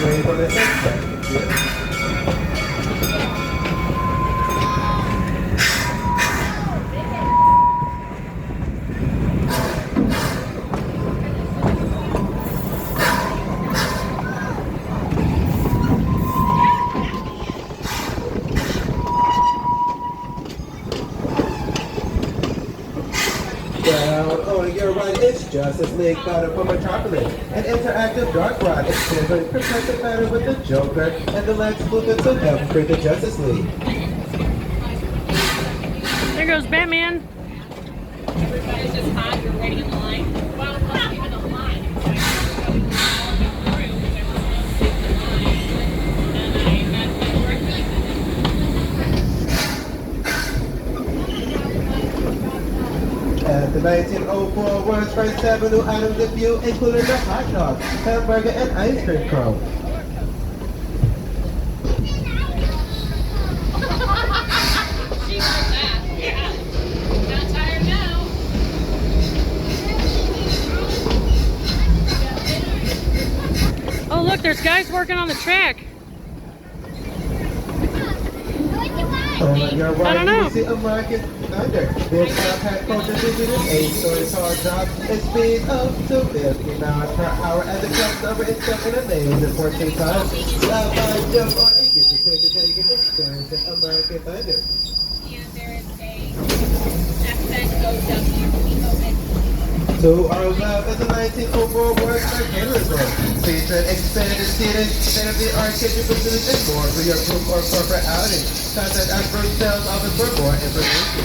Wait for the next second. Well, on your right is Justice League Battle for Metropolis, an interactive dark ride experiment protected battle with the Joker and the Lex Luthor to help free the Justice League. There goes Batman. Everybody's just hot, you're waiting in line. Well, it's not even a line. At the 1904 World's First 7 new items debut, including the hot dog, hamburger, and ice cream cone. She wants that. Yeah. Not tired now. Oh, look, there's guys working on the track. On your I don't know. right, you see American Thunder. This compact coach distributed 8-story tall drop and speed up to 50 miles per hour as the truck number is stuck in a lane to 14 times. Stop by, jump on, and get the ticket so you can experience an American Thunder. And there is a FNOW. To our left is the 1904 World Carnival Resort, featuring expanded seating, state-of-the-art kitchen facilities, and more for your group or corporate outing. Contact our group sales office for more information.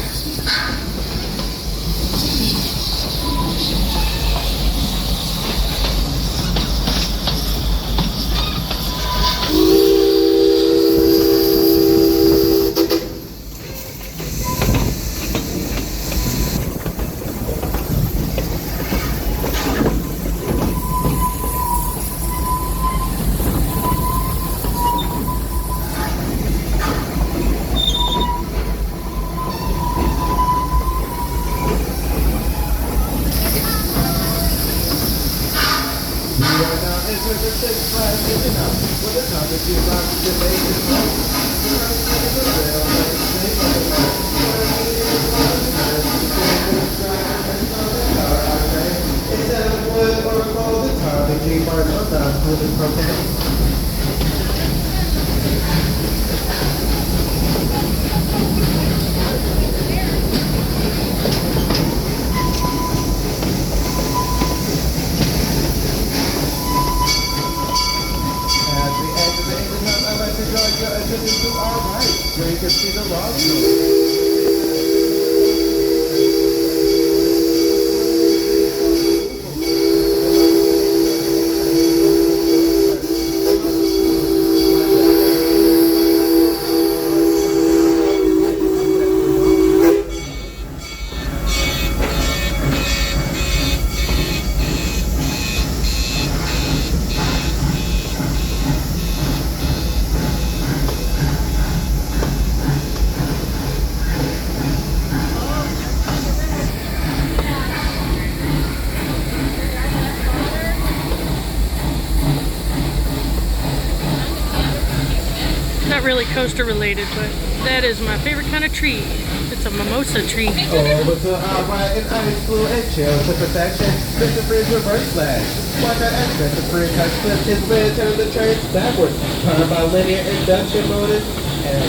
Not really coaster related, but that is my favorite kind of tree. It's a mimosa tree. Over to our right in ice blue and chill to perfection. Mr. Freeze reverse slash. Watch out as Mr. Freeze has flipped his lid, turning the trains backwards. Powered by linear induction motors. And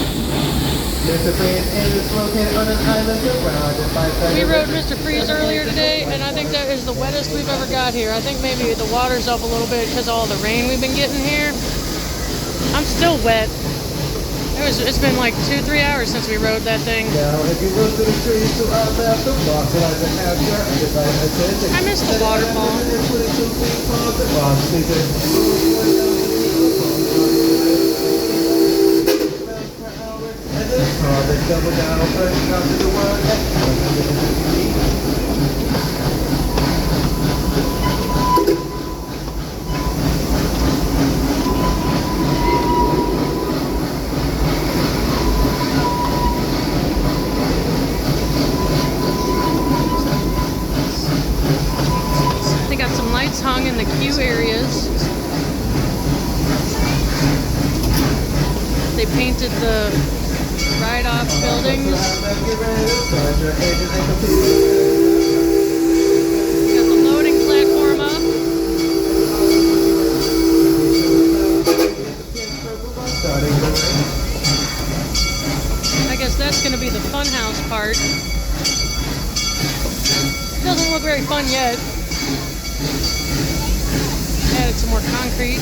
Mr. Freeze is located on an island surrounded by... We rode Mr. Freeze earlier today, and I think that is the wettest we've ever got here. I think maybe the water's up a little bit because of all the rain we've been getting here. I'm still wet. It's been like 2-3 hours since we rode that thing. Now, if you look to the trees to our left, the box has an after attention. I missed the waterfall. Double down on first come to the world. They got some lights hung in the queue areas. painted the ride-off buildings. Got the loading platform up. I guess that's going to be the fun house part. Doesn't look very fun yet. Added some more concrete.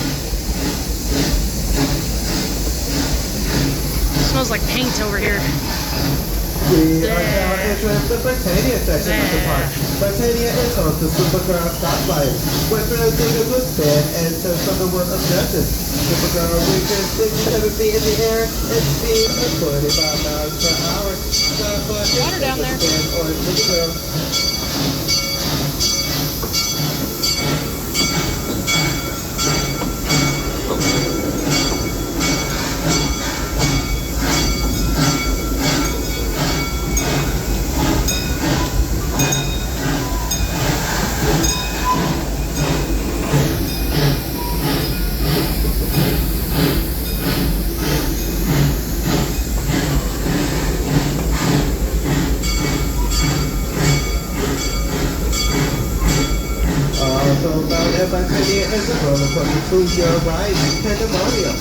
Smells like paint over here. We are now entering the Britannia section of the park. Britannia is home to Supergirl stoplight, where thrill seekers will spin and sense of the world of justice. Supergirl reaches 67 feet in the air and speeds at 25 miles per hour. Water down there. Or Supergirl. Britannia is a roller coaster Choose Your Ride Pandemonium.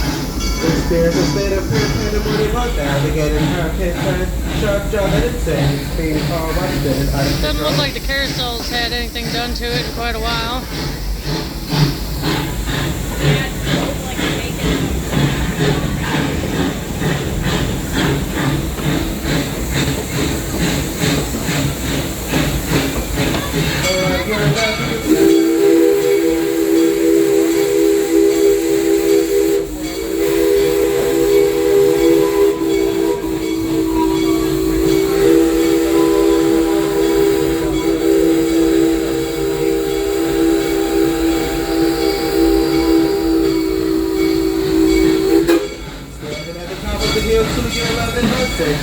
Experience a state of pure pandemonium on navigating hurricane turn, sharp jump and insane speed, all while spinning out of Doesn't control. look like the carousel's had anything done to it in quite a while. Alright, you're about to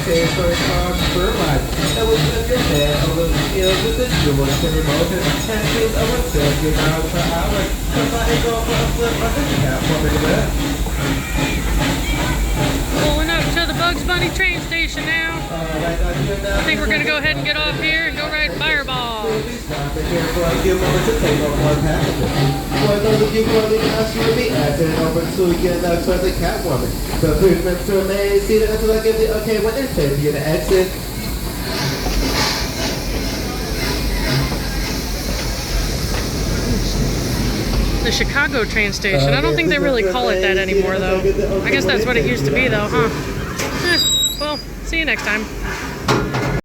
Save for a car for ride. That will flip your head over the field with the jewels and emotion. And feels over 50 miles per hour. Come by and go for a flip on the cap for me to wear. Pulling up to the Bugs Bunny train station now. Alright, I think we're gonna go ahead and get off here and go ride Fireball. Stop it here for a few moments to take over more passengers. For those of you who are leaving us, you will be acting over to your next for the Catwoman. So please remember to remain seated until I give the okay when it's safe for you to exit. The Chicago train station. I don't think they really call it that anymore, though. I guess that's what it used to be, though, huh? Well, see you next time.